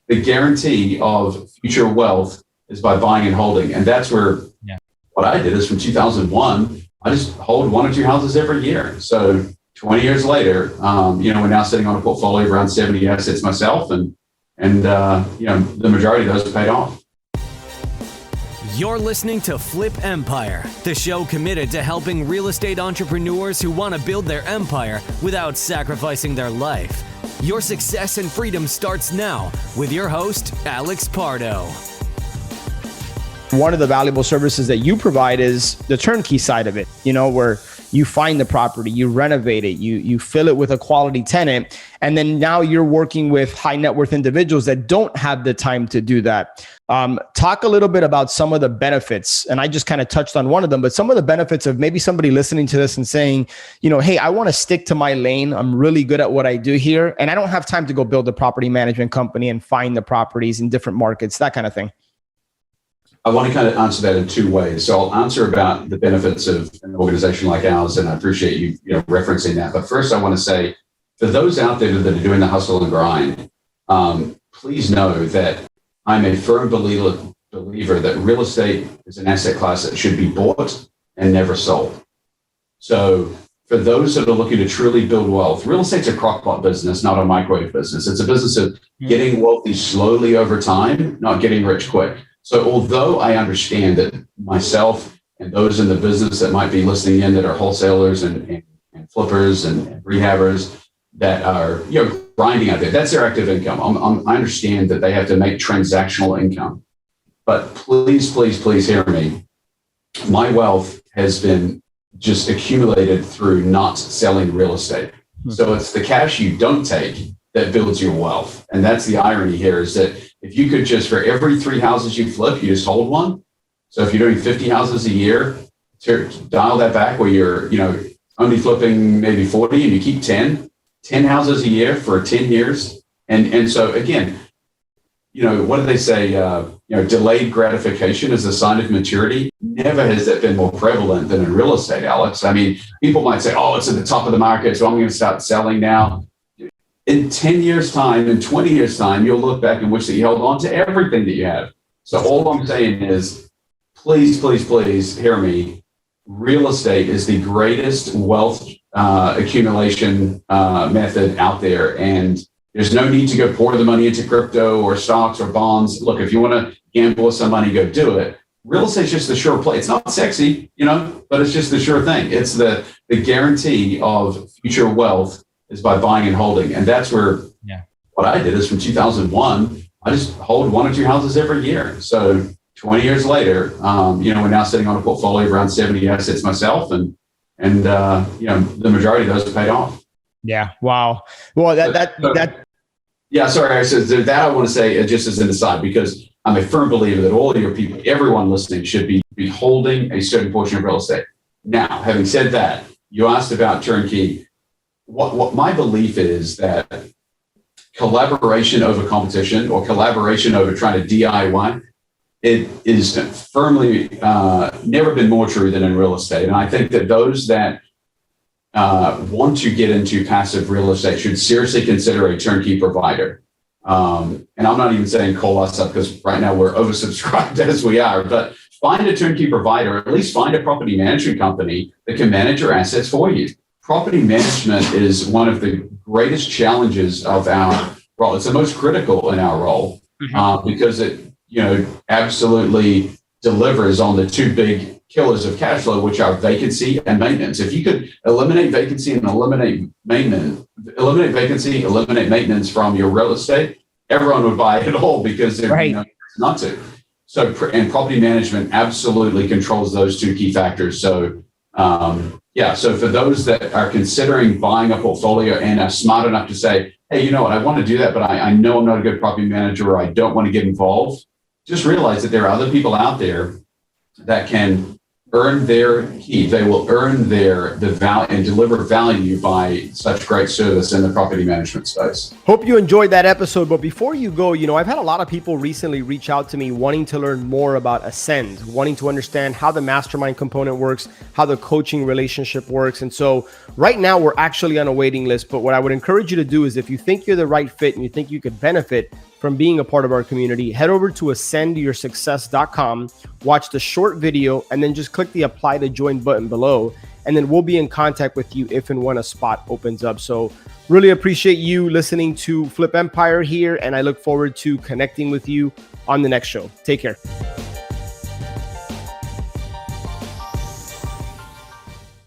The guarantee of future wealth is by buying and holding. And that's where what I did is from 2001, I just hold 1 or 2 houses every year. So 20 years later, we're now sitting on a portfolio of around 70 assets myself. And the majority of those are paid off. You're listening to Flip Empire, the show committed to helping real estate entrepreneurs who want to build their empire without sacrificing their life. Your success and freedom starts now with your host, Alex Pardo. One of the valuable services that you provide is the turnkey side of it, where you find the property, you renovate it, you fill it with a quality tenant. And then now you're working with high net worth individuals that don't have the time to do that. Talk a little bit about some of the benefits. And I just kind of touched on one of them, but some of the benefits of maybe somebody listening to this and saying, hey, I want to stick to my lane. I'm really good at what I do here. And I don't have time to go build a property management company and find the properties in different markets, that kind of thing. I want to kind of answer that in 2 ways. So I'll answer about the benefits of an organization like ours, and I appreciate you referencing that. But first, I want to say, for those out there that are doing the hustle and grind, please know that I'm a firm believer that real estate is an asset class that should be bought and never sold. So for those that are looking to truly build wealth, real estate's a crockpot business, not a microwave business. It's a business of getting wealthy slowly over time, not getting rich quick. So although I understand that myself and those in the business that might be listening in that are wholesalers and flippers and rehabbers that are grinding out there, that's their active income. I understand that they have to make transactional income. But please, please, please hear me. My wealth has been just accumulated through not selling real estate. So it's the cash you don't take that builds your wealth. And that's the irony here, is that if you could just, for every 3 houses you flip, you just hold one. So if you're doing 50 houses a year, to dial that back where you're, only flipping maybe 40 and you keep 10 houses a year for 10 years. And so again, what do they say? Delayed gratification is a sign of maturity. Never has that been more prevalent than in real estate, Alex. I mean, people might say, oh, it's at the top of the market, so I'm going to start selling now. In 10 years' time, in 20 years' time, you'll look back and wish that you held on to everything that you have. So all I'm saying is, please, please, please hear me. Real estate is the greatest wealth accumulation method out there. And there's no need to go pour the money into crypto or stocks or bonds. Look, if you want to gamble with some money, go do it. Real estate's just the sure play. It's not sexy, but it's just the sure thing. It's the guarantee of future wealth is by buying and holding. And that's where what I did is from 2001, I just hold 1 or 2 houses every year. So 20 years later, we're now sitting on a portfolio of around 70 assets myself. And the majority of those are paid off. Yeah. Wow. Well, yeah, sorry. I said that I want to say just as an aside, because I'm a firm believer that all of your people, everyone listening should be holding a certain portion of real estate. Now, having said that, you asked about turnkey. What my belief is that collaboration over competition or collaboration over trying to DIY, it is firmly never been more true than in real estate. And I think that those that want to get into passive real estate should seriously consider a turnkey provider. And I'm not even saying call us up because right now we're oversubscribed as we are, but find a turnkey provider, or at least find a property management company that can manage your assets for you. Property management is one of the greatest challenges of our role. It's the most critical in our role because it, absolutely delivers on the 2 big killers of cash flow, which are vacancy and maintenance. If you could eliminate vacancy and eliminate maintenance from your real estate, everyone would buy it all because they're not to. So, and property management absolutely controls those 2 key factors. So, so for those that are considering buying a portfolio and are smart enough to say, hey, you know what, I want to do that, but I know I'm not a good property manager or I don't want to get involved, just realize that there are other people out there that can earn their keep. They will earn the value and deliver value by such great service in the property management space. Hope you enjoyed that episode. But before you go, I've had a lot of people recently reach out to me wanting to learn more about Ascend, wanting to understand how the mastermind component works, how the coaching relationship works. And so right now we're actually on a waiting list. But what I would encourage you to do is if you think you're the right fit and you think you could benefit, from being a part of our community, head over to ascendyoursuccess.com, watch the short video, and then just click the apply to join button below. And then we'll be in contact with you if and when a spot opens up. So really appreciate you listening to Flip Empire here, and I look forward to connecting with you on the next show. Take care.